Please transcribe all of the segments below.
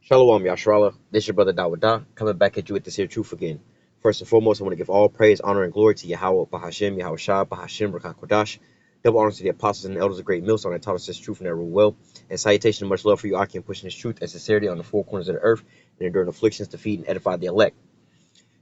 Shalom, Yashrala. This your brother Dawada, coming back at you with this here truth again. First and foremost, I want to give all praise, honor, and glory to Yahweh, Bahashim, Yahweh Shah, Bahashim, Rakah Kodash. Double honors to the apostles and the elders of Great Millstone that taught us this truth and that rule well. And salutation and much love for you, Aki, and pushing this truth and sincerity on the four corners of the earth and enduring afflictions to feed and edify the elect.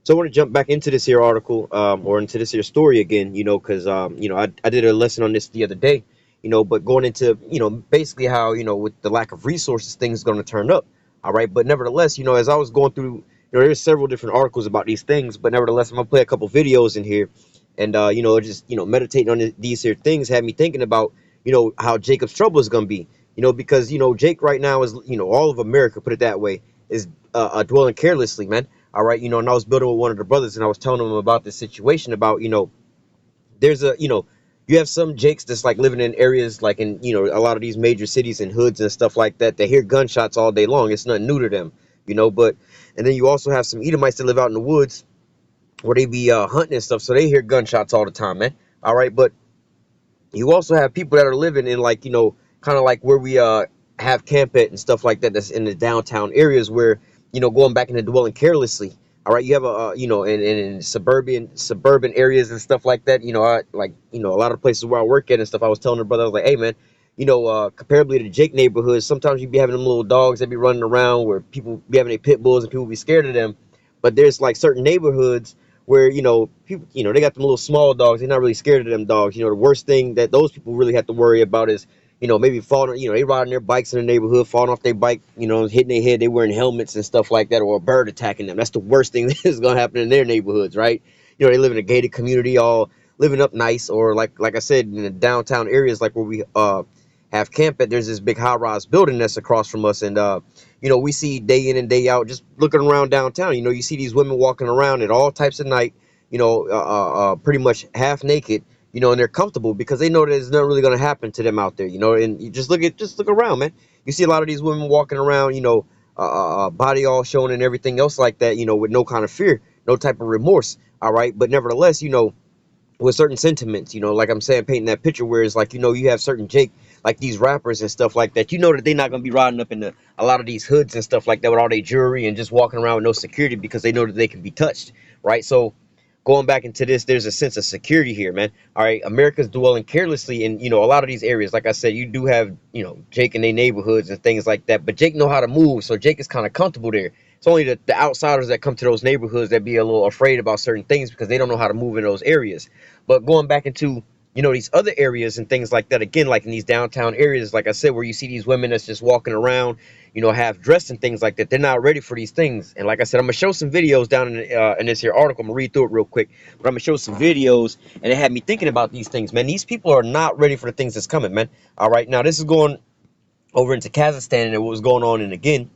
So I want to jump back into this here article, or into this here story again, because, I did a lesson on this the other day, but going into, basically how, with the lack of resources, things are going to turn up. All right. But nevertheless, as I was going through, there's several different articles about these things, but nevertheless, I'm going to play a couple videos in here and, just, meditating on these here things had me thinking about, how Jacob's trouble is going to be, because, Jake right now is, all of America, put it that way, is dwelling carelessly, man. All right, and I was building with one of the brothers, and I was telling him about this situation about, there's a, you have some Jakes that's like living in areas like in, a lot of these major cities and hoods and stuff like that. They hear gunshots all day long. It's nothing new to them, but, and then you also have some Edomites that live out in the woods where they be hunting and stuff. So they hear gunshots all the time, man. All right, but you also have people that are living in like, kind of like where we have camp at and stuff like that. That's in the downtown areas where, going back into dwelling carelessly. All right, you have in suburban areas and stuff like that. A lot of places where I work at and stuff. I was telling her brother, I was like, hey man, comparably to Jake neighborhoods, sometimes you be having them little dogs that be running around where people be having their pit bulls and people be scared of them. But there's like certain neighborhoods where people they got them little small dogs. They're not really scared of them dogs. The worst thing that those people really have to worry about is maybe falling. They riding their bikes in the neighborhood, falling off their bike, hitting their head. They wearing helmets and stuff like that, or a bird attacking them. That's the worst thing that is gonna happen in their neighborhoods, right? They live in a gated community, all living up nice, or like I said, in the downtown areas, like where we have camp at. There's this big high-rise building that's across from us, and we see day in and day out, just looking around downtown. You see these women walking around at all types of night, pretty much half naked, and they're comfortable because they know that it's not really going to happen to them out there, and you just look around, man. You see a lot of these women walking around, body all showing and everything else like that, with no kind of fear, no type of remorse. All right. But nevertheless, with certain sentiments, like I'm saying, painting that picture where it's like, you have certain Jake, like these rappers and stuff like that, that they're not going to be riding up into a lot of these hoods and stuff like that with all their jewelry and just walking around with no security because they know that they can be touched, right? So going back into this, there's a sense of security here, man. All right, America's dwelling carelessly in, a lot of these areas. Like I said, you do have, Jake in their neighborhoods and things like that, but Jake know how to move, so Jake is kind of comfortable there. It's only the outsiders that come to those neighborhoods that be a little afraid about certain things because they don't know how to move in those areas. But going back into, these other areas and things like that, again, like in these downtown areas, like I said, where you see these women that's just walking around, half dressed and things like that, they're not ready for these things. And like I said, I'm gonna show some videos down in this here article. I'm gonna read through it real quick, but I'm gonna show some videos, and it had me thinking about these things, man. These people are not ready for the things that's coming, man. All right, now this is going over into Kazakhstan and what was going on, and again,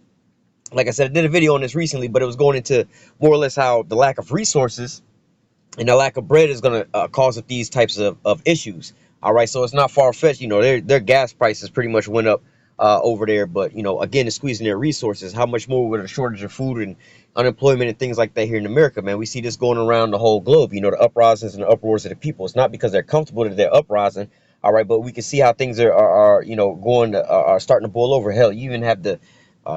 like I said, I did a video on this recently, but it was going into more or less how the lack of resources and the lack of bread is going to cause these types of issues. All right, so it's not far fetched. Their gas prices pretty much went up over there, but again, it's squeezing their resources. How much more with a shortage of food and unemployment and things like that here in America, man? We see this going around the whole globe. The uprisings and the uproars of the people. It's not because they're comfortable that they're uprising. All right, but we can see how things are going are starting to boil over. Hell, you even have the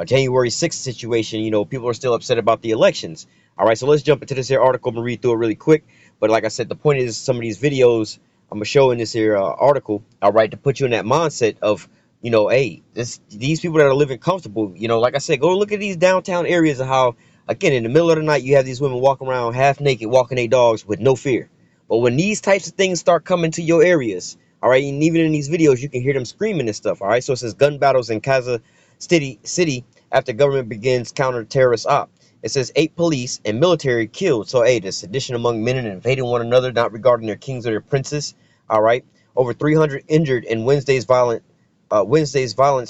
January 6th situation. People are still upset about the elections. All right, so let's jump into this here article. I'm gonna read through it really quick. But like I said, the point is some of these videos I'm gonna show in this here article. All right, to put you in that mindset of, hey, these people that are living comfortable. Like I said, go look at these downtown areas of how, again, in the middle of the night, you have these women walking around half naked, walking their dogs with no fear. But when these types of things start coming to your areas, all right, and even in these videos, you can hear them screaming and stuff. All right, so it says gun battles in Kaza City after government begins counter-terrorist op. It says 8 police and military killed. So, hey, the sedition among men and invading one another, not regarding their kings or their princes. All right, over 300 injured in Wednesday's violence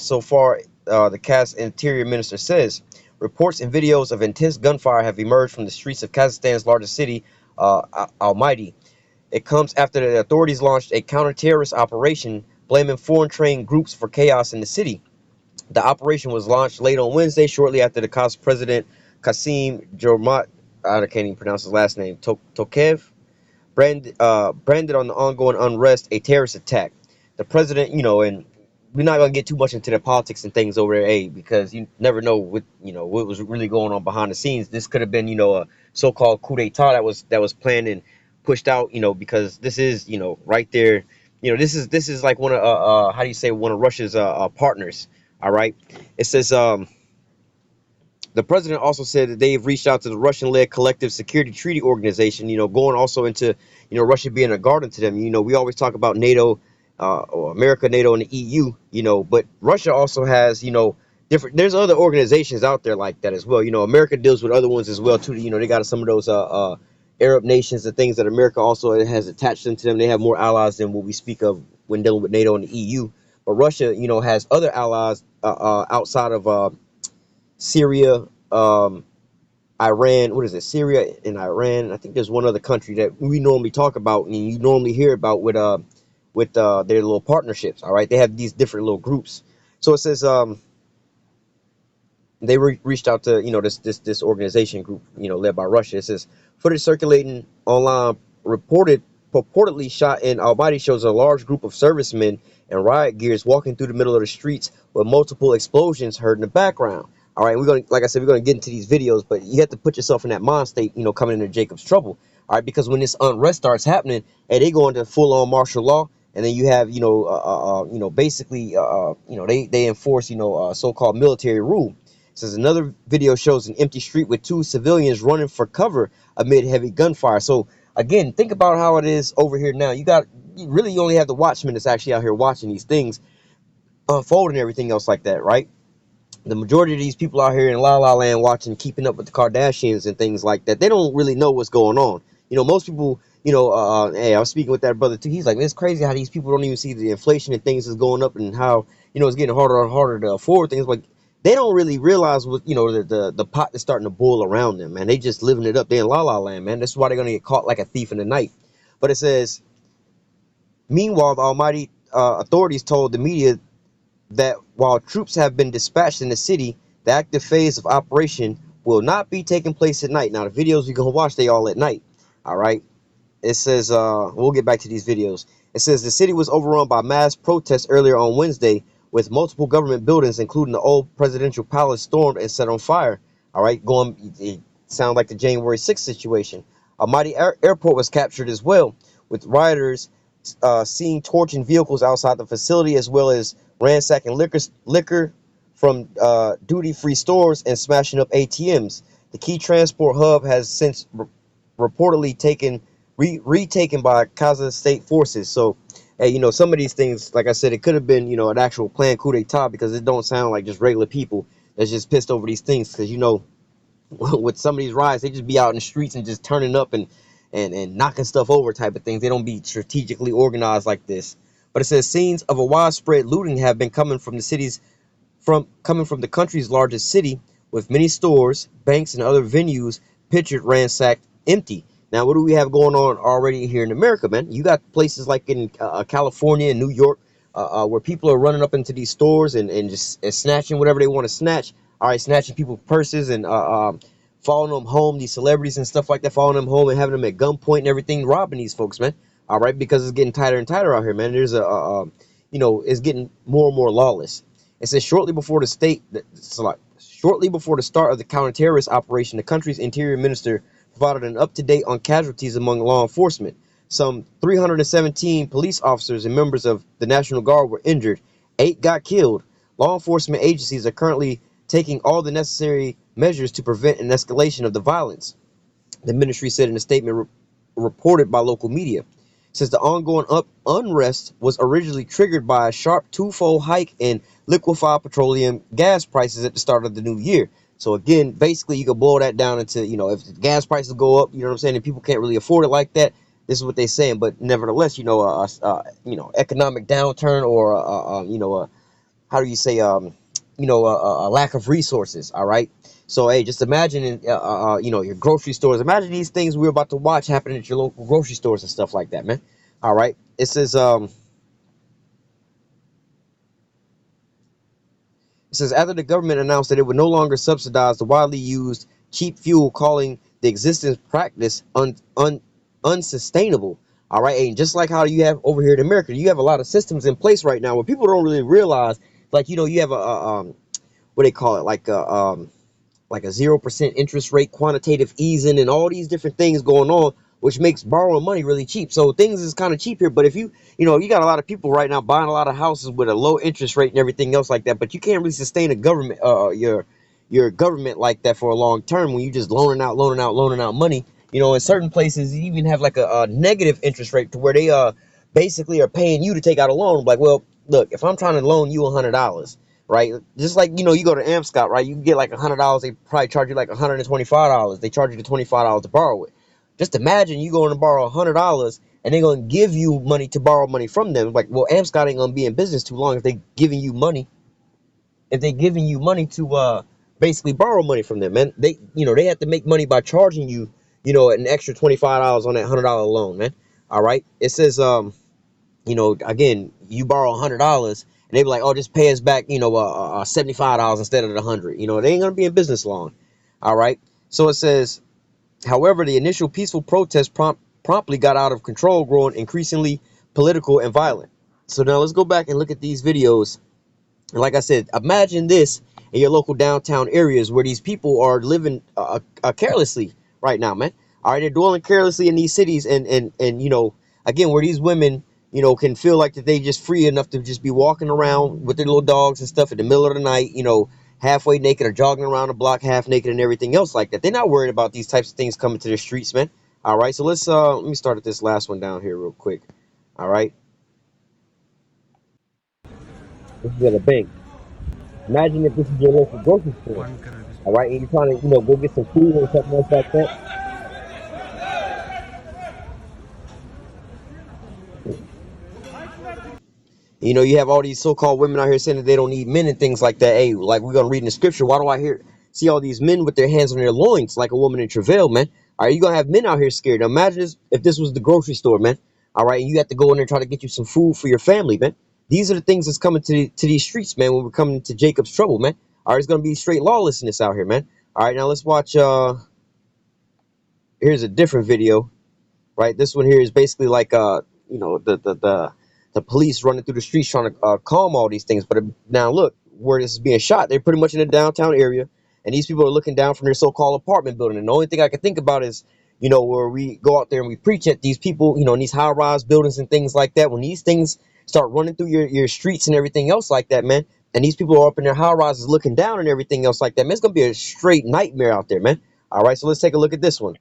so far. The Kaz Interior Minister says reports and videos of intense gunfire have emerged from the streets of Kazakhstan's largest city, Almaty. It comes after the authorities launched a counter-terrorist operation blaming foreign trained groups for chaos in the city. The operation was launched late on Wednesday, shortly after the Kaz president Kasim Jomart, I can't even pronounce his last name, Tokayev, branded on the ongoing unrest a terrorist attack. The president, and we're not gonna get too much into the politics and things over there, because you never know what was really going on behind the scenes. This could have been a so-called coup d'état that was planned and pushed out, because this is right there. This is like one of how do you say, one of Russia's partners. All right, it says the president also said that they've reached out to the Russian-led Collective Security Treaty Organization, going also into, Russia being a guardian to them. We always talk about NATO, or America, NATO, and the EU, but Russia also has, different, there's other organizations out there like that as well. America deals with other ones as well, too. They got some of those Arab nations and things that America also has attached them to them. They have more allies than what we speak of when dealing with NATO and the EU. But Russia, has other allies outside of Syria, Iran. What is it? Syria and Iran. I think there's one other country that we normally talk about and you normally hear about with their little partnerships. All right, they have these different little groups. So it says they reached out to this organization group led by Russia. It says footage circulating online purportedly shot in Almaty shows a large group of servicemen and riot gears walking through the middle of the streets with multiple explosions heard in the background. All right, we're gonna, like I said, we're gonna get into these videos, but you have to put yourself in that mind state, coming into Jacob's trouble. All right, because when this unrest starts happening, and they go into full-on martial law, and then you have basically they enforce so-called military rule. Says another video shows an empty street with two civilians running for cover amid heavy gunfire. So again, think about how it is over here now. You only have the watchmen that's actually out here watching these things unfold and everything else like that, right? The majority of these people out here in La La Land watching, keeping up with the Kardashians and things like that, they don't really know what's going on. Most people, hey, I was speaking with that brother too. He's like, man, it's crazy how these people don't even see the inflation and things is going up and how, it's getting harder and harder to afford things. Like, they don't really realize what, the pot is starting to boil around them, man. They just living it up. They in La La Land, man. That's why they're going to get caught like a thief in the night. But it says, meanwhile, the almighty authorities told the media that while troops have been dispatched in the city, the active phase of operation will not be taking place at night. Now, the videos we're going to watch, they all at night. All right. It says, we'll get back to these videos. It says the city was overrun by mass protests earlier on Wednesday, with multiple government buildings, including the old presidential palace, stormed and set on fire. All right. It sounds like the January 6th situation. A mighty airport was captured as well, with rioters seen torching vehicles outside the facility, as well as ransacking liquor from duty-free stores and smashing up ATMs. The key transport hub has since reportedly retaken by Kaza state forces. So, hey, some of these things, like I said, it could have been, an actual planned coup d'etat, because it don't sound like just regular people that's just pissed over these things. Because, with some of these riots, they just be out in the streets and just turning up and knocking stuff over type of things. They don't be strategically organized like this. But it says scenes of a widespread looting have been coming from the country's largest city, with many stores, banks, and other venues pictured ransacked, empty. Now, what do we have going on already here in America, man? You got places like in California and New York, where people are running up into these stores and just snatching whatever they want to snatch. All right, snatching people's purses and following them home, these celebrities and stuff like that, following them home and having them at gunpoint and everything, robbing these folks, man. All right, because it's getting tighter and tighter out here, man. There's it's getting more and more lawless. It says shortly before the start of the counter-terrorist operation, the country's interior minister provided an up-to-date on casualties among law enforcement. Some 317 police officers and members of the National Guard were injured. 8 got killed. Law enforcement agencies are currently taking all the necessary measures to prevent an escalation of the violence, the ministry said in a statement reported by local media. Since the ongoing unrest was originally triggered by a sharp twofold hike in liquefied petroleum gas prices at the start of the new year. So again, basically, you could boil that down into, if the gas prices go up, you know what I'm saying, and people can't really afford it like that. This is what they're saying. But nevertheless, economic downturn, or how do you say, a lack of resources. All right. So, hey, just imagine, your grocery stores. Imagine these things we're about to watch happening at your local grocery stores and stuff like that, man. All right. It says after the government announced that it would no longer subsidize the widely used cheap fuel, calling the existing practice unsustainable. All right, and just like how you have over here in America, you have a lot of systems in place right now where people don't really realize, like you have a what they call it, like a 0% interest rate, quantitative easing, and all these different things going on, which makes borrowing money really cheap. So things is kind of cheap here. But if you got a lot of people right now buying a lot of houses with a low interest rate and everything else like that, but you can't really sustain a government, your government like that for a long term when you just loaning out money. In certain places, you even have like a negative interest rate to where they basically are paying you to take out a loan. Like, well, look, if I'm trying to loan you $100, right? Just like you go to Amscot, right? You can get like $100. They probably charge you like $125. They charge you the $25 to borrow it. Just imagine you going to borrow $100 and they're gonna give you money to borrow money from them. Like, well, Amscot ain't gonna be in business too long if they giving you money. If they giving you money to basically borrow money from them, man, they have to make money by charging you, an extra $25 on that $100 loan, man. All right. It says again, you borrow $100 and they be like, oh, just pay us back, $75 instead of the 100. They ain't gonna be in business long. All right. So it says, however, the initial peaceful protest promptly got out of control, growing increasingly political and violent. So now let's go back and look at these videos. And like I said, imagine this in your local downtown areas where these people are living carelessly right now, man. All right, they're dwelling carelessly in these cities, and again, where these women, can feel like that they just free enough to just be walking around with their little dogs and stuff in the middle of the night, halfway naked or jogging around the block half naked and everything else like that. They're not worried about these types of things coming to the streets, man. All right, so let me start at this last one down here real quick. All right, this is at a bank. Imagine if this is your local grocery store. All right, and you're trying to, go get some food or something else like that. You have all these so-called women out here saying that they don't need men and things like that. Hey, like we're gonna read in the scripture. Why do I see all these men with their hands on their loins like a woman in travail, man? All right, you gonna have men out here scared. Now imagine if this was the grocery store, man. All right, and you have to go in there and try to get you some food for your family, man. These are the things that's coming to these streets, man. When we're coming to Jacob's trouble, man. All right, it's gonna be straight lawlessness out here, man. All right, now let's watch. Here's a different video, right? This one here is basically like the police running through the streets trying to calm all these things. But now look where this is being shot. They're pretty much in the downtown area, and these people are looking down from their so-called apartment building. And the only thing I can think about is where we go out there and we preach at these people, in these high-rise buildings and things like that. When these things start running through your streets and everything else like that, man, and these people are up in their high rises looking down and everything else like that, man, it's gonna be a straight nightmare out there, man. All right, so let's take a look at this one.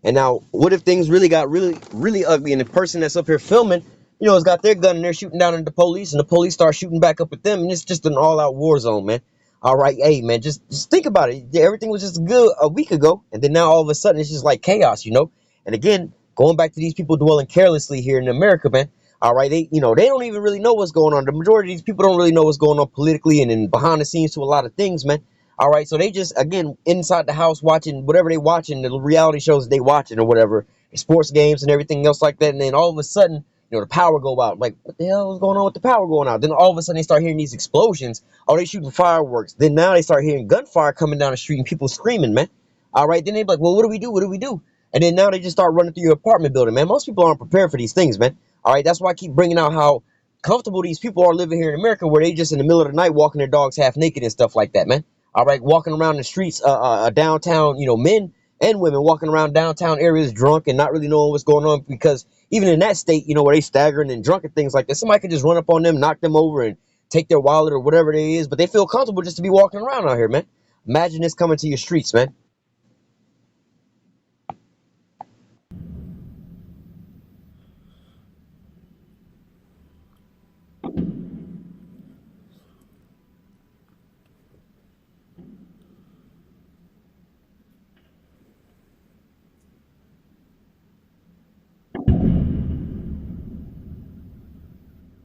And now, what if things really got really, really ugly, and the person that's up here filming, has got their gun and they're shooting down at the police, and the police start shooting back up at them, and it's just an all-out war zone, man. All right, hey, man, just think about it. Everything was just good a week ago, and then now all of a sudden it's just like chaos, And again, going back to these people dwelling carelessly here in America, man. All right, they don't even really know what's going on. The majority of these people don't really know what's going on politically and in behind the scenes to a lot of things, man. All right, so they just again inside the house watching whatever they watching, the reality shows they watching or whatever, sports games and everything else like that, and then all of a sudden, the power go out. Like, what the hell is going on with the power going out? Then all of a sudden they start hearing these explosions. Oh, they shooting fireworks. Then now they start hearing gunfire coming down the street and people screaming, man. All right, then they be like, well, what do we do? What do we do? And then now they just start running through your apartment building, man. Most people aren't prepared for these things, man. All right, that's why I keep bringing out how comfortable these people are living here in America, where they just in the middle of the night walking their dogs half naked and stuff like that, man. All right, walking around the streets, downtown, men and women walking around downtown areas drunk and not really knowing what's going on, because even in that state, where they staggering and drunk and things like that, somebody could just run up on them, knock them over, and take their wallet or whatever it is. But they feel comfortable just to be walking around out here, man. Imagine this coming to your streets, man.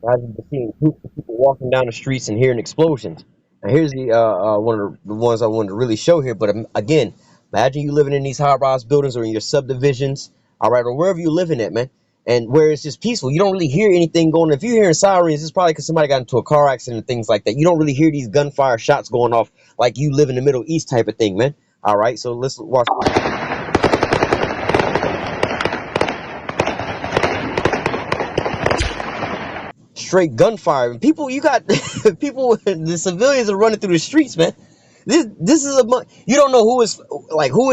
Imagine just seeing groups of people walking down the streets and hearing explosions. And here's the one of the ones I wanted to really show here. But again, imagine you living in these high-rise buildings or in your subdivisions, all right, or wherever you're living at, man. And where it's just peaceful, you don't really hear anything going. If you're hearing sirens, it's probably because somebody got into a car accident and things like that. You don't really hear these gunfire shots going off like you live in the Middle East type of thing, man. All right, so let's watch. Straight gunfire. And people, you got people, the civilians are running through the streets, man. This is you don't know who is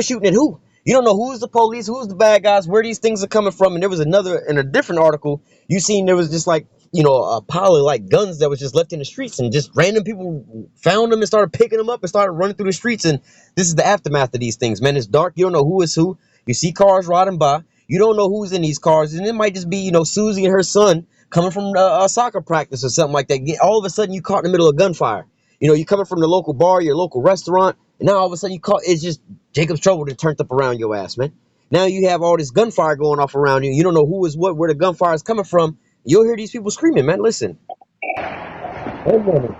shooting at who. You don't know who's the police, who's the bad guys, where these things are coming from. And there was another in a different article. You seen there was just like a pile of like guns that was just left in the streets, and just random people found them and started picking them up and started running through the streets. And this is the aftermath of these things, man. It's dark. You don't know who is who. You see cars riding by. You don't know who's in these cars, and it might just be Susie and her son coming from a soccer practice or something like that. All of a sudden, you caught in the middle of gunfire. You're coming from the local bar, your local restaurant, and now all of a sudden it's just Jacob's trouble that turned up around your ass, man. Now you have all this gunfire going off around you. You don't know who is what, where the gunfire is coming from. You'll hear these people screaming, man. Listen. Wait a minute.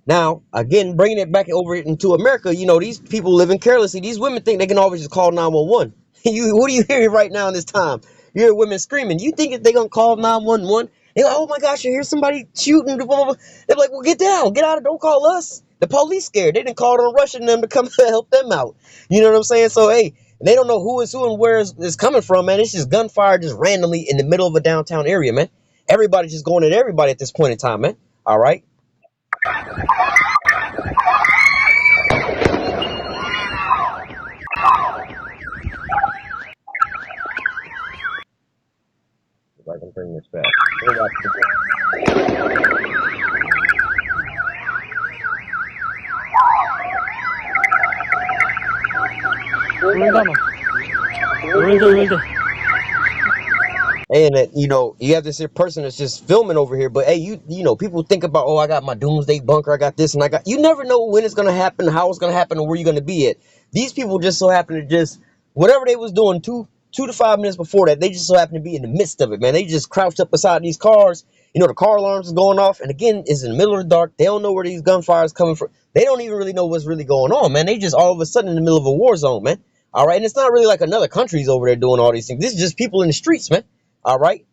Now, again, bringing it back over into America, these people living carelessly. These women think they can always just call 911. What are you hearing right now in this time? You hear women screaming. You think that they're going to call 911? They're like, oh my gosh, you hear somebody shooting. Blah, blah, blah. They're like, well, get down. Get out. Don't call us. The police scared. They didn't call on rushing them to come help them out. You know what I'm saying? So, hey, they don't know who is who and where it's coming from, man. It's just gunfire just randomly in the middle of a downtown area, man. Everybody's just going at everybody at this point in time, man. All right? If I can bring this back. And you have this here person that's just filming over here, but hey, people think about, oh, I got my doomsday bunker, I got this, and you never know when it's gonna happen, how it's gonna happen, or where you're gonna be at. These people just so happen to just whatever they was doing 2 to 5 minutes before that, they just so happen to be in the midst of it, man. They just crouched up beside these cars. The car alarms is going off, and again, it's in the middle of the dark. They don't know where these gunfires coming from. They don't even really know what's really going on, man. They just all of a sudden in the middle of a war zone, man. All right, and it's not really like another country's over there doing all these things. This is just people in the streets, man. All right.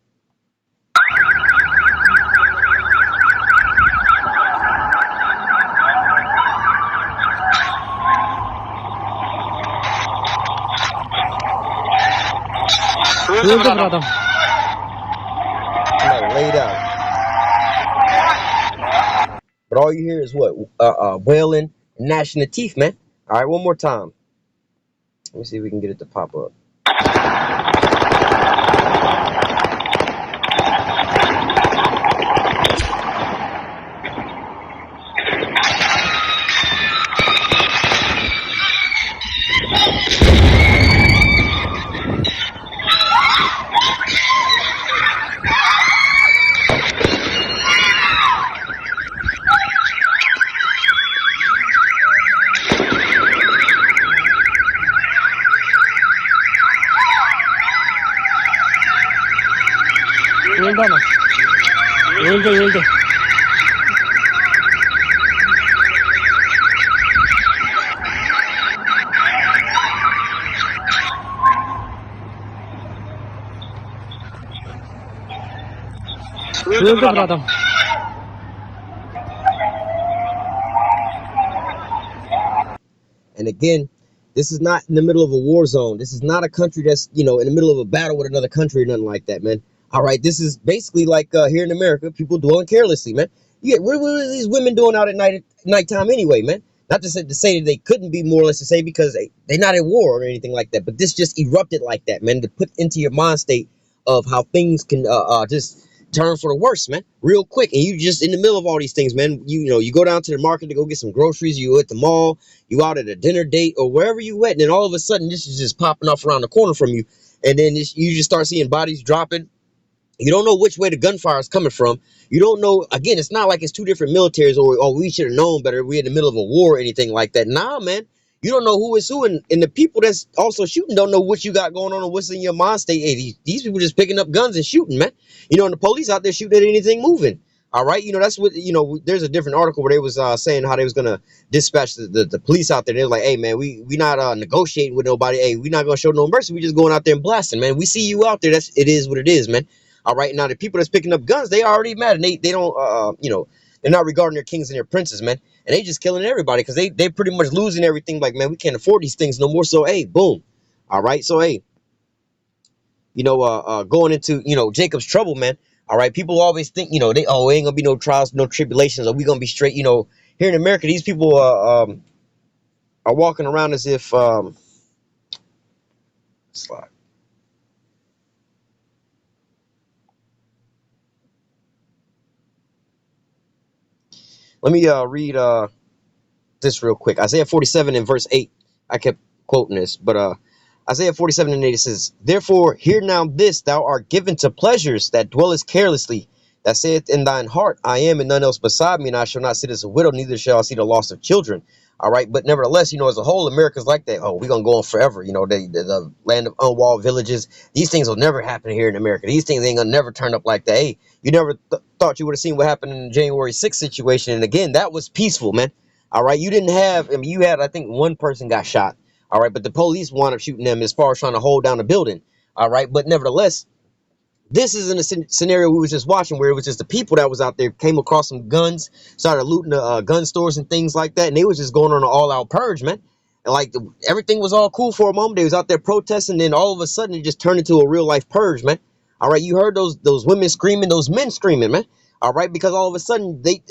Laid out. But all you hear is what? Wailing, gnashing the teeth, man. All right, one more time. Let me see if we can get it to pop up. And again, this is not in the middle of a war zone. This is not a country that's, in the middle of a battle with another country or nothing like that, man. All right, this is basically like here in America, people dwelling carelessly, man. What are these women doing out at nighttime anyway, man? Not to say that they couldn't be, more or less to say, because they're not at war or anything like that. But this just erupted like that, man, to put into your mind state of how things can just turn for the worse, man, real quick. And you just in the middle of all these things, man. You go down to the market to go get some groceries. You at the mall. You out at a dinner date or wherever you at, and then all of a sudden this is just popping off around the corner from you, and then you just start seeing bodies dropping. You don't know which way the gunfire is coming from. You don't know. Again, it's not like it's two different militaries or we should have known better. We're in the middle of a war or anything like that. Nah, man. You don't know who is who, and the people that's also shooting don't know what you got going on or what's in your mind state. Hey, these people just picking up guns and shooting, man. And the police out there shooting at anything moving. All right, that's what there's a different article where they was saying how they was gonna dispatch the police out there. They're like, hey man, we not negotiating with nobody. Hey, we not gonna show no mercy. We just going out there and blasting, man. We see you out there. It is what it is, man. All right, now the people that's picking up guns, they already mad, and they don't they're not regarding their kings and their princes, man, and they just killing everybody because they pretty much losing everything. Like, man, we can't afford these things no more. So hey, boom. All right, so hey, going into Jacob's trouble, man. All right, people always think they ain't gonna be no trials, no tribulations, or we gonna be straight. Here in America, these people are walking around as if slide. Let me read this real quick. Isaiah 47 and verse 8. I kept quoting this, but Isaiah 47 and 8, it says, therefore, hear now this, thou art given to pleasures that dwellest carelessly, that saith in thine heart, I am and none else beside me, and I shall not sit as a widow, neither shall I see the loss of children. All right, but nevertheless, as a whole, America's like that. Oh, we're gonna go on forever. The land of unwalled villages. These things will never happen here in America. These things ain't gonna never turn up like that. Hey, you never thought you would have seen what happened in the January 6th situation, and again, that was peaceful, man. All right, you didn't have. I mean, you had. I think one person got shot. All right, but the police wound up shooting them as far as trying to hold down the building. All right, but nevertheless, this is in a scenario we was just watching where it was just the people that was out there came across some guns, started looting the gun stores and things like that, and they was just going on an all-out purge, man. And like everything was all cool for a moment. They was out there protesting, then all of a sudden it just turned into a real life purge, man. All right, you heard those women screaming, those men screaming, man. All right, because all of a sudden they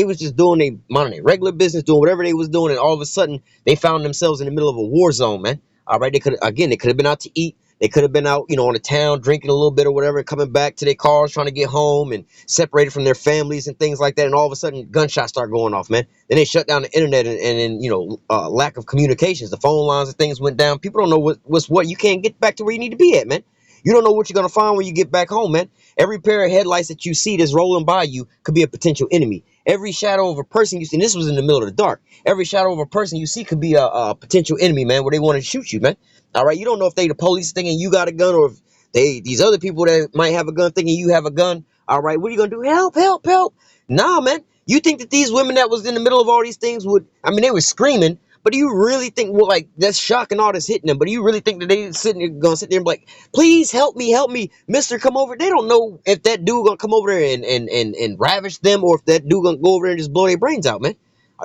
was just doing their regular business, doing whatever they was doing, and all of a sudden they found themselves in the middle of a war zone, man. All right, they could have been out to eat. They could have been out, on the town drinking a little bit or whatever, and coming back to their cars trying to get home and separated from their families and things like that. And all of a sudden, gunshots start going off, man. Then they shut down the internet and then, lack of communications. The phone lines and things went down. People don't know what's what. You can't get back to where you need to be at, man. You don't know what you're going to find when you get back home, man. Every pair of headlights that you see that's rolling by you could be a potential enemy. Every shadow of a person you see, and this was in the middle of the dark, every shadow of a person you see could be a potential enemy, man, where they want to shoot you, man. All right, you don't know if they the police thinking you got a gun or if these other people that might have a gun thinking you have a gun. All right, what are you gonna do? Help, help, help. Nah, man. You think that these women that was in the middle of all these things would, I mean, they were screaming, but do you really think, well, like, that's shocking all this hitting them, but do you really think that they gonna sit there and be like, please help me, mister, come over? They don't know if that dude gonna come over there and ravish them, or if that dude gonna go over there and just blow their brains out, man.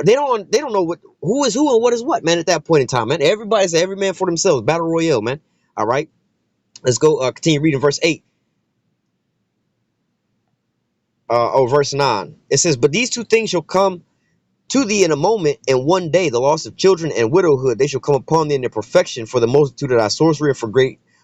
They don't know who is who and what is what, man, at that point in time, man. Everybody's every man for themselves. Battle Royale, man. All right. Let's go continue reading verse 8. Verse 9. It says, but these two things shall come to thee in a moment, and one day the loss of children and widowhood, they shall come upon thee in their perfection, for the multitude of thy sorcery, and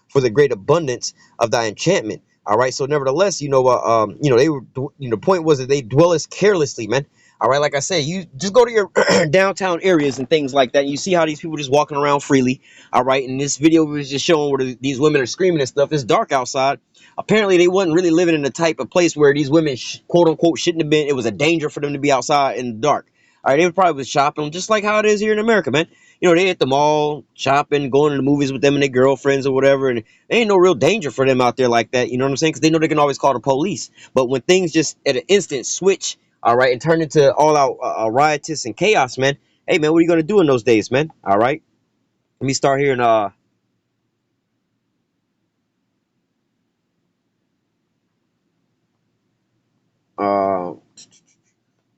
for the great abundance of thy enchantment. All right, so nevertheless, they were, the point was that they dwell as carelessly, man. All right, like I said, you just go to your downtown areas and things like that, and you see how these people just walking around freely. All right, and this video was just showing where these women are screaming and stuff. It's dark outside. Apparently, they wasn't really living in the type of place where these women, quote unquote, shouldn't have been. It was a danger for them to be outside in the dark. All right, they probably was shopping just like how it is here in America, man. They at the mall shopping, going to the movies with them and their girlfriends or whatever, and there ain't no real danger for them out there like that. You know what I'm saying? Because they know they can always call the police. But when things just at an instant switch, all right, and turn into all out riotous and chaos, man. Hey, man, what are you gonna do in those days, man? All right, let me start here in uh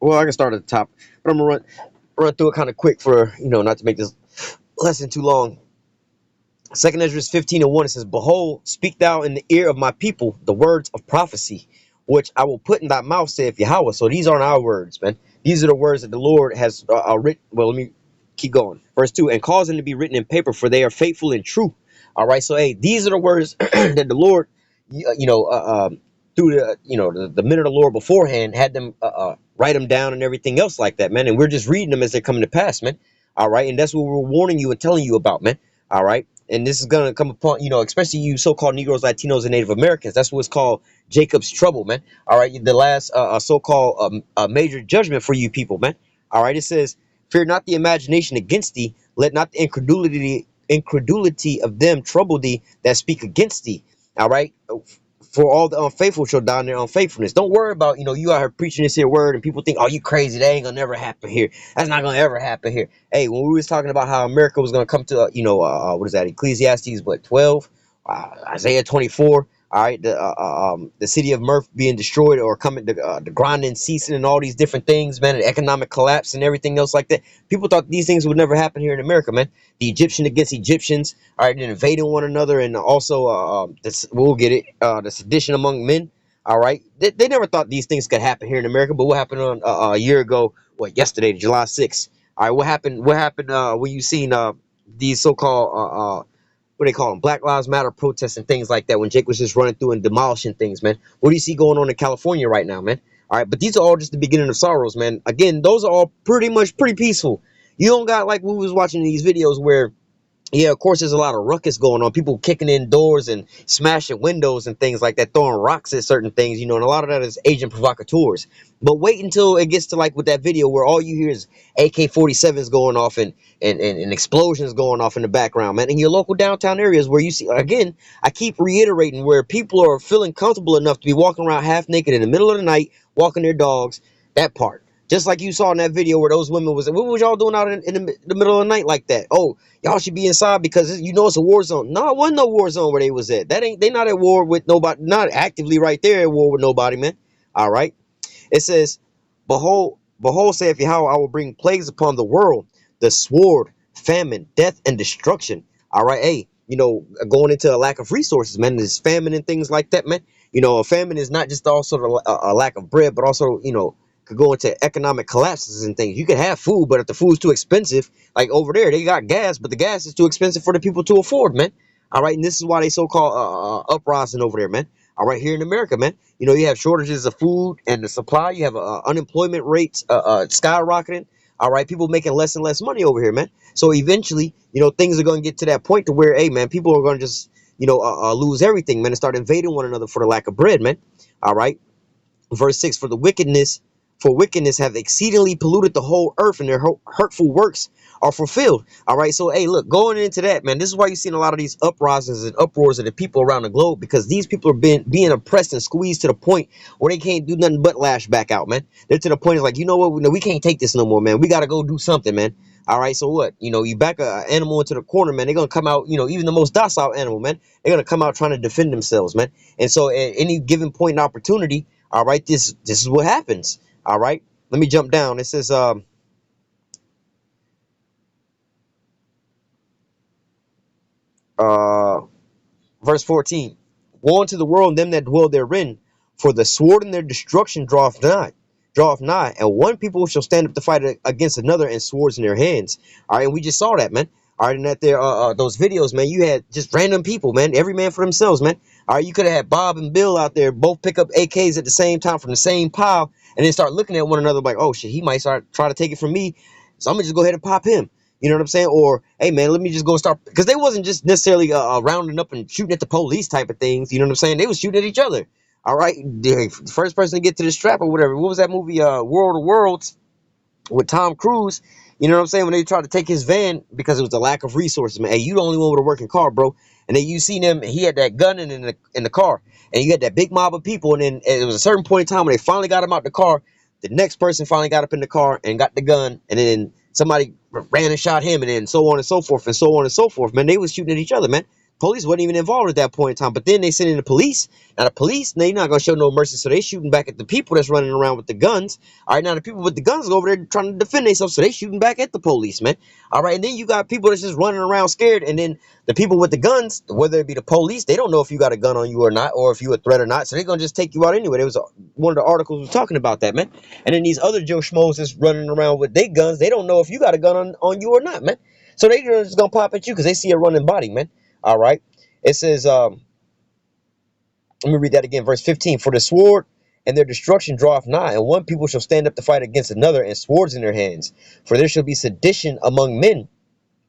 well, I can start at the top, but I'm gonna run through it kind of quick for not to make this lesson too long. Second Ezra 15 and 1, it says, behold, speak thou in the ear of my people the words of prophecy, which I will put in thy mouth, saith Yahweh. So these aren't our words, man. These are the words that the Lord has written. Well, let me keep going. Verse 2, and cause them to be written in paper, for they are faithful and true. All right, so hey, these are the words that the Lord, through the men of the Lord beforehand, had them write them down and everything else like that, man. And we're just reading them as they're coming to pass, man. All right, and that's what we're warning you and telling you about, man. All right. And this is going to come upon, especially you so-called Negroes, Latinos, and Native Americans. That's what's called Jacob's trouble, man. All right. The last so-called major judgment for you people, man. All right. It says, fear not the imagination against thee. Let not the incredulity of them trouble thee that speak against thee. All right. For all the unfaithful shall die in their unfaithfulness. Don't worry about, you out here preaching this here word and people think, oh, you crazy. That ain't gonna never happen here. That's not gonna ever happen here. Hey, when we was talking about how America was gonna come to, what is that? Ecclesiastes, what, 12? Isaiah 24. All right, the city of Murph being destroyed or coming, the grinding ceasing and all these different things, man, and economic collapse and everything else like that. People thought these things would never happen here in America, man. The Egyptian against Egyptians, all right, and invading one another, and also this, we'll get it, the sedition among men. All right, they never thought these things could happen here in America, but what happened on a year ago? What, yesterday, July 6th? All right, what happened? What happened when you seen these so-called what they call them, Black Lives Matter protests and things like that? When Jake was just running through and demolishing things, man. What do you see going on in California right now, man? All right, but these are all just the beginning of sorrows, man. Again, those are all pretty peaceful. You don't got like we was watching these videos where, yeah, of course, there's a lot of ruckus going on. People kicking in doors and smashing windows and things like that, throwing rocks at certain things, and a lot of that is agent provocateurs. But wait until it gets to like with that video where all you hear is AK-47s going off and explosions going off in the background, man. In your local downtown areas where you see, again, I keep reiterating, where people are feeling comfortable enough to be walking around half naked in the middle of the night, walking their dogs, that part. Just like you saw in that video where those women what was y'all doing out in the middle of the night like that? Oh, y'all should be inside because it's a war zone. No, it wasn't no war zone where they was at. They not at war with nobody, not actively right there at war with nobody, man. All right. It says, behold, saith Yahweh, I will bring plagues upon the world, the sword, famine, death, and destruction. All right, hey, going into a lack of resources, man. There's famine and things like that, man. A famine is not just also a lack of bread, but also, could go into economic collapses and things. You can have food, but if the food's too expensive, like over there, they got gas, but the gas is too expensive for the people to afford, man. All right, and this is why they so-called uprising over there, man. All right, here in America, man, you have shortages of food and the supply. You have unemployment rates skyrocketing. All right, people making less and less money over here, man. So eventually, things are going to get to that point to where, hey, man, people are going to just, lose everything, man, and start invading one another for the lack of bread, man. All right. Verse 6, for wickedness have exceedingly polluted the whole earth, and their hurtful works are fulfilled. All right, so hey, look, going into that, man, this is why you're seeing a lot of these uprisings and uproars of the people around the globe, because these people are being oppressed and squeezed to the point where they can't do nothing but lash back out, man. They're to the point of like, you know what, we can't take this no more, man. We got to go do something, man. All right, so what? You back an animal into the corner, man. They're gonna come out, even the most docile animal, man. They're gonna come out trying to defend themselves, man. And so, at any given point in opportunity, all right, this is what happens. All right, let me jump down. It says, uh, verse 14: Woe unto the world and them that dwell therein, for the sword and their destruction draweth nigh, and one people shall stand up to fight against another, and swords in their hands. All right, and we just saw that, man. All right, and that there, those videos, man, you had just random people, man, every man for themselves, man. All right, you could have had Bob and Bill out there, both pick up AKs at the same time from the same pile, and then start looking at one another like, oh shit, he might start try to take it from me, so I'm gonna just go ahead and pop him. You know what I'm saying? Or, hey, man, let me just go start. Because they wasn't just necessarily rounding up and shooting at the police type of things. You know what I'm saying? They was shooting at each other. All right. The first person to get to the strap or whatever. What was that movie, World of Worlds, with Tom Cruise? You know what I'm saying? When they tried to take his van because it was a lack of resources, man. Hey, you the only one with a working car, bro. And then you seen him, he had that gun in the car. And you had that big mob of people. And then it was a certain point in time when they finally got him out the car. The next person finally got up in the car and got the gun. And then somebody ran and shot him. And then so on and so forth and so on and so forth. Man, they was shooting at each other, man. Police wasn't even involved at that point in time. But then they sent in the police. Now the police, they're not going to show no mercy. So they shooting back at the people that's running around with the guns. All right, now the people with the guns go over there trying to defend themselves. So they shooting back at the police, man. All right, and then you got people that's just running around scared. And then the people with the guns, whether it be the police, they don't know if you got a gun on you or not, or if you a threat or not. So they're going to just take you out anyway. There was one of the articles was talking about that, man. And then these other Joe Schmoes that's running around with their guns, they don't know if you got a gun on you or not, man. So they just going to pop at you because they see a running body, man. All right. It says, let me read that again, verse 15. For the sword and their destruction draweth nigh, and one people shall stand up to fight against another, and swords in their hands. For there shall be sedition among men,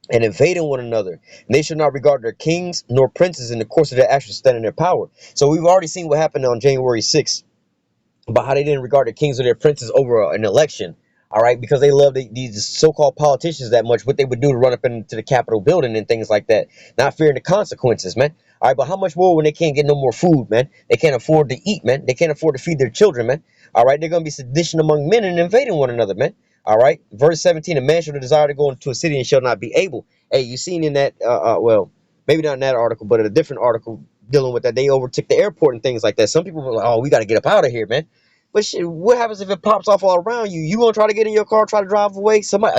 and invading one another. And they shall not regard their kings nor princes in the course of their actions stand in their power. So we've already seen what happened on January 6th, about how they didn't regard their kings or their princes over an election. All right, because they love these so-called politicians that much, what they would do to run up into the Capitol building and things like that, not fearing the consequences, man. All right, but how much more when they can't get no more food, man? They can't afford to eat, man. They can't afford to feed their children, man. All right, they're gonna be sedition among men and invading one another, man. All right, verse 17: a man shall desire to go into a city and shall not be able. Hey, you seen in that? Well, maybe not in that article, but in a different article dealing with that, they overtook the airport and things like that. Some people were like, "Oh, we got to get up out of here, man." But shit, what happens if it pops off all around you? You gonna try to get in your car, try to drive away? Somebody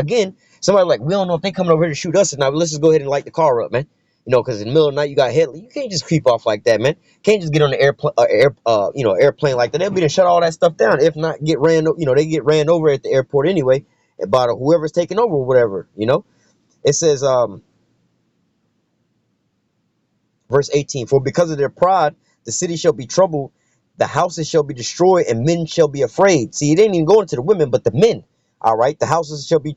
like, we don't know if they coming over here to shoot us or not. But let's just go ahead and light the car up, man. You know, because in the middle of the night you got hit. You can't just creep off like that, man. Can't just get on the airplane like that. They'll be to shut all that stuff down. If not, get ran. You know, they get ran over at the airport anyway by whoever's taking over or whatever. You know, it says verse 18, for because of their pride, the city shall be troubled, the houses shall be destroyed, and men shall be afraid. See, it ain't even going to the women, but the men. All right, the houses shall be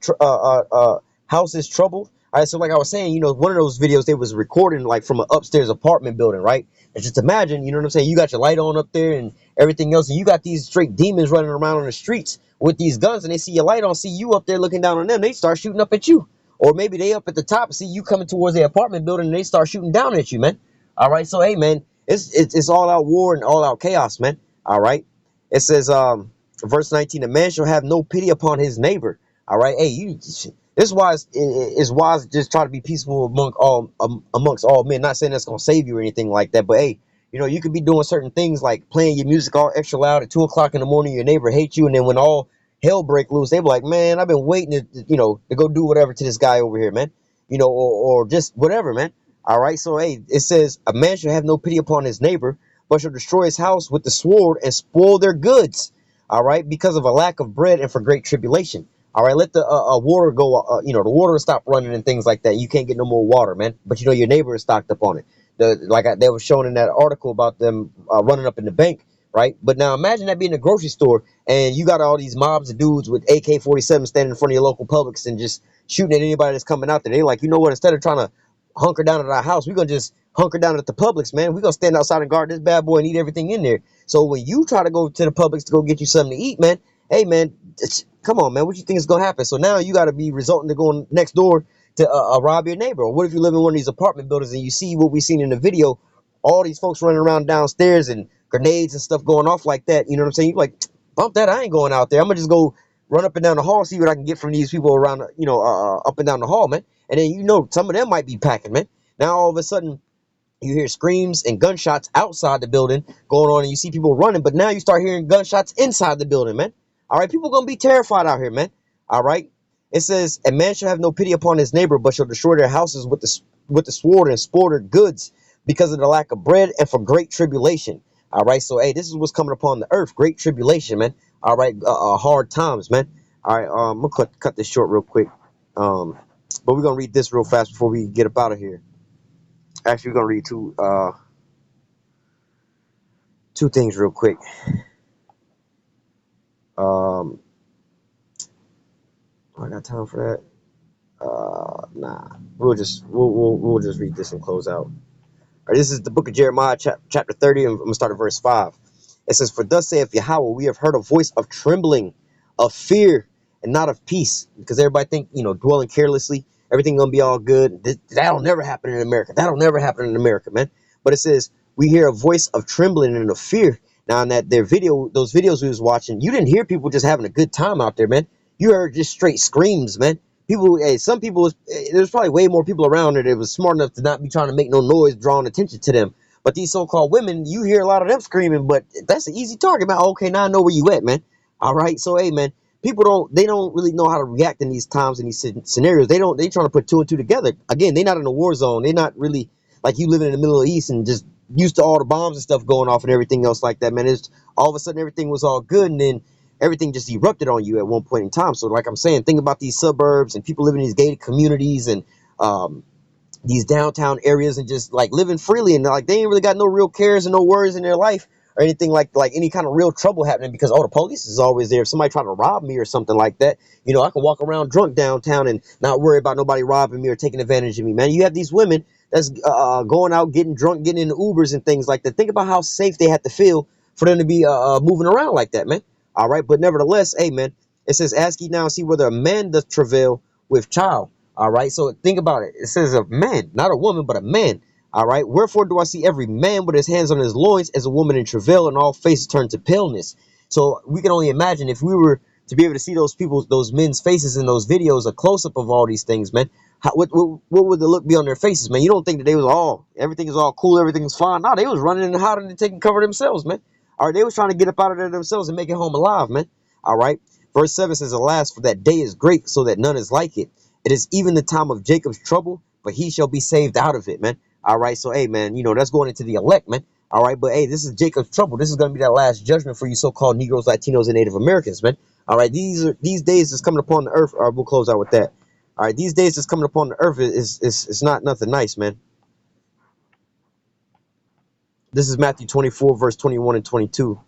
houses troubled. All right, so like I was saying, you know, one of those videos they was recording like from an upstairs apartment building, right? And just imagine, you know what I'm saying? You got your light on up there and everything else, and you got these straight demons running around on the streets with these guns, and they see your light on, see you up there looking down on them, they start shooting up at you. Or maybe they up at the top, see you coming towards the apartment building, and they start shooting down at you, man. All right, so hey, man, it's all out war and all out chaos, man. All right, it says verse 19, a man shall have no pity upon his neighbor. All right, hey, this is why it's wise to just try to be peaceful amongst all men. Not saying that's gonna save you or anything like that, but hey, you know, you could be doing certain things like playing your music all extra loud at 2 o'clock in the morning. Your neighbor hates you, and then when all hell break loose, they be like, man, I've been waiting to go do whatever to this guy over here, man. You know, or just whatever, man. All right, so hey, it says a man shall have no pity upon his neighbor, but shall destroy his house with the sword and spoil their goods. All right, because of a lack of bread and for great tribulation. All right, let the water go. The water stop running and things like that. You can't get no more water, man. But you know your neighbor is stocked up on it. They were shown in that article about them running up in the bank, right? But now imagine that being a grocery store and you got all these mobs of dudes with AK-47 standing in front of your local Publix and just shooting at anybody that's coming out there. They like, you know what? Instead of trying to hunker down at our house, we're gonna just hunker down at the Publix, man. We're gonna stand outside and guard this bad boy and eat everything in there. So when you try to go to the Publix to go get you something to eat, man, hey man, come on, man, what you think is gonna happen? So now you got to be resulting to going next door to rob your neighbor. Or what if you live in one of these apartment buildings and you see what we seen in the video, all these folks running around downstairs and grenades and stuff going off like that? You know what I'm saying? You're like, bump that, I ain't going out there. I'm gonna just go run up and down the hall, see what I can get from these people around, up and down the hall, man. And then some of them might be packing, man. Now all of a sudden you hear screams and gunshots outside the building going on, and you see people running. But now you start hearing gunshots inside the building, man. All right, people gonna be terrified out here, man. All right. It says, "A man shall have no pity upon his neighbor, but shall destroy their houses with the sword and spoil their goods, because of the lack of bread and for great tribulation." All right. So hey, this is what's coming upon the earth: great tribulation, man. All right, hard times, man. All right. I'm gonna cut this short real quick. But we're gonna read this real fast before we get up out of here. Actually, we're gonna read two things real quick. I got time for that. Nah. We'll just read this and close out. All right, this is the book of Jeremiah, chapter 30, and I'm gonna start at verse 5. It says, "For thus saith Yahweh, we have heard a voice of trembling, of fear, and not of peace." Because everybody think, dwelling carelessly, everything gonna be all good. That'll never happen in America. That'll never happen in America, man. But it says, we hear a voice of trembling and of fear. Now, in those videos we was watching, you didn't hear people just having a good time out there, man. You heard just straight screams, man. Some people, there's probably way more people around that was smart enough to not be trying to make no noise, drawing attention to them. But these so-called women, you hear a lot of them screaming, but that's an easy target, man. Okay, now I know where you at, man. All right, so hey, man, they don't really know how to react in these times, in these scenarios. They trying to put two and two together. Again, they're not in a war zone. They're not really like you living in the Middle East and just used to all the bombs and stuff going off and everything else like that, man. It's all of a sudden everything was all good, and then everything just erupted on you at one point in time. So like I'm saying, think about these suburbs and people living in these gated communities and these downtown areas and just like living freely, and like they ain't really got no real cares and no worries in their life or anything like any kind of real trouble happening, because the police is always there. If somebody trying to rob me or something like that, I can walk around drunk downtown and not worry about nobody robbing me or taking advantage of me, man. You have these women that's going out getting drunk, getting in Ubers and things like that. Think about how safe they have to feel for them to be moving around like that, man. All right, but nevertheless, hey, man, it says, "Ask ye now and see whether a man doth travail with child." All right, so think about it. It says a man, not a woman, but a man. All right. Wherefore do I see every man with his hands on his loins as a woman in travail, and all faces turned to paleness. So we can only imagine if we were to be able to see those people, those men's faces in those videos, a close up of all these things, man. What would the look be on their faces, man? You don't think that they was all everything is all cool, everything's fine? No, they was running and hiding and taking cover themselves, man. All right, they was trying to get up out of there themselves and make it home alive, man. All right. Verse 7 says, alas, for that day is great, so that none is like it. It is even the time of Jacob's trouble, but he shall be saved out of it, man. All right, so hey, man, that's going into the elect, man. All right, but hey, this is Jacob's trouble. This is going to be that last judgment for you so-called Negroes, Latinos, and Native Americans, man. All right, these days that's coming upon the earth. All right, we'll close out with that. All right, these days that's coming upon the earth is not nothing nice, man. This is Matthew 24, verse 21 and 22.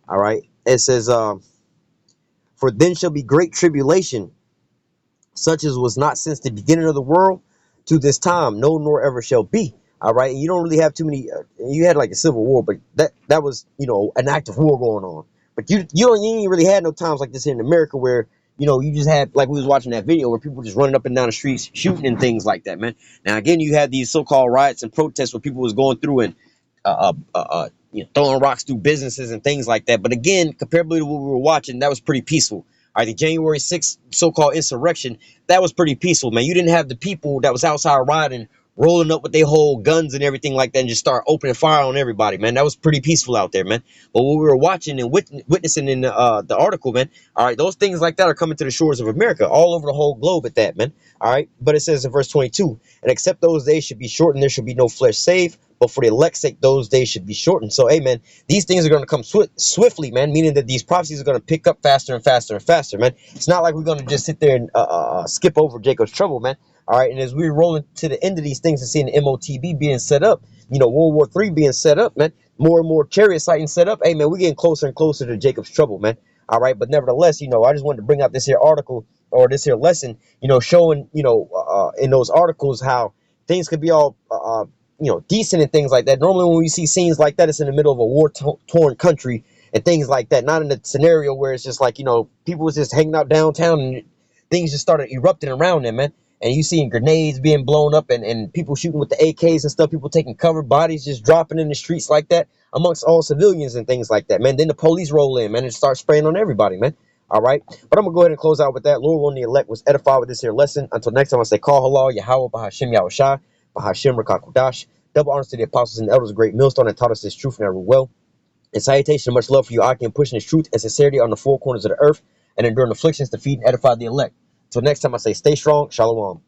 All right, it says, for then shall be great tribulation, such as was not since the beginning of the world to this time, no nor ever shall be. All right, and you don't really have too many. You had like a civil war, but that was an active war going on. But you ain't really had no times like this here in America where you just had, like we was watching that video, where people just running up and down the streets shooting and things like that, man. Now again, you had these so-called riots and protests where people was going through and throwing rocks through businesses and things like that. But again, comparably to what we were watching, that was pretty peaceful. All right, the January 6th so-called insurrection, that was pretty peaceful, man. You didn't have the people that was outside rioting, rolling up with their whole guns and everything like that and just start opening fire on everybody, man. That was pretty peaceful out there, man. But what we were watching and witnessing in the article, man, all right, those things like that are coming to the shores of America, all over the whole globe at that, man. All right, but it says in verse 22, and except those days should be shortened, there should be no flesh saved, but for the elect's sake, those days should be shortened. So, hey, man, these things are going to come swiftly, man, meaning that these prophecies are going to pick up faster and faster and faster, man. It's not like we're going to just sit there and skip over Jacob's trouble, man. All right, and as we roll into the end of these things and seeing the MOTB being set up, World War III being set up, man, more and more chariot sightings set up, hey, man, we're getting closer and closer to Jacob's trouble, man. All right, but nevertheless, I just wanted to bring out this here article or this here lesson, showing, in those articles how things could be all, decent and things like that. Normally, when we see scenes like that, it's in the middle of a war-torn country and things like that. Not in a scenario where it's just like, people was just hanging out downtown and things just started erupting around them, man. And you seeing grenades being blown up and people shooting with the AKs and stuff, people taking cover, bodies just dropping in the streets like that amongst all civilians and things like that, man. Then the police roll in, man, and start spraying on everybody, man. All right. But I'm going to go ahead and close out with that. Lord willing, the elect was edified with this here lesson. Until next time, I say, call halal, Yahweh, Bahashim, Yahushai, Bahashim, Rakakudash. Double honors to the apostles and the elders, a great millstone that taught us this truth and every well. And salutation and much love for you, Aki, in pushing this truth and sincerity on the four corners of the earth and enduring afflictions to feed and edify the elect. Until next time, I say, stay strong. Shalom.